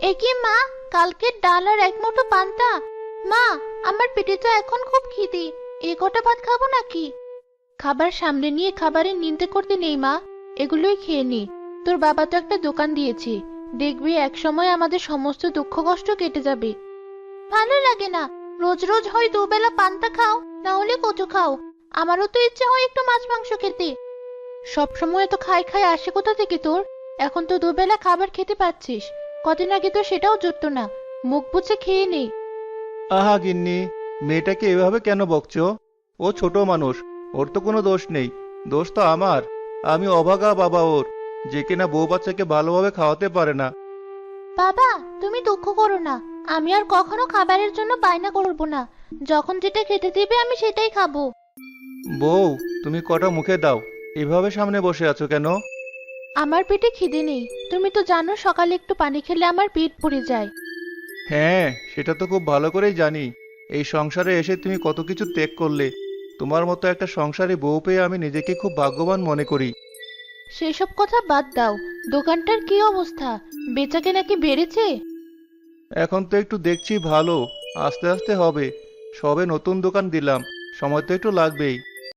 এ কি মা, কালকের ডাল আর এক মুঠো পান্তা? মা, আমার পেটে তো এখন খুব খিদে। এ কটা ভাত খাবো নাকি? খাবার সামনে নিয়ে খাবারের নিন্দে করতে নেই মা, এগুলোই খেয়ে নি। তোর বাবা তো একটা দোকান দিয়েছে, দেখবি এক সময় আমাদের সমস্ত দুঃখ কষ্ট কেটে যাবে। ভালো লাগে না, রোজ রোজ হয় দুবেলা পান্তা খাও, না হলে কচু খাও। আমারও তো ইচ্ছে হয় একটু মাছ মাংস খেতে। সব সময় তো খাই খাই আসে কোথা থেকে তোর? এখন তো দুবেলা খাবার খেতে পাচ্ছিস, কদিন আগে তো সেটাও জুটতো না। মুখ বুজে খেয়ে নে। আহা গিন্নি, মেয়েটাকে এভাবে কেন বকছো? ও ছোট মানুষ, ওর তো কোনো দোষ নেই। দোষ তো আমার। আমি অভাগা বাবা ওর, যে কিনা বউ বাচ্চাকে ভালোভাবে খাওয়াতে পারে না। বাবা, তুমি দুঃখ করো না। আমি আর কখনো খাবারের জন্য বায়না করব না। যখন যেটা খেতে দিবে আমি সেটাই খাবো। বউ, তুমি কটা মুখে দাও, এভাবে সামনে বসে আছো কেন? আমার পেটে খিদে নেই। তুমি তো জানো সকালে একটু পানি খেলে আমার পেট ভরে যায়। হ্যাঁ, সেটা তো খুব ভালো করেই জানি। এই সংসারে এসে তুমি কত কিছু ত্যাগ করলে। তোমার মতো একটা সংসারে বউ পেয়ে আমি নিজেকে খুব ভাগ্যবান মনে করি। সেসব কথা বাদ দাও। দোকানটার কি অবস্থা? বেচাকেনা কি বেড়েছে? এখন তো একটু দেখছি ভালো, আস্তে আস্তে হবে। সবে নতুন দোকান দিলাম, সময় তো একটু লাগবেই।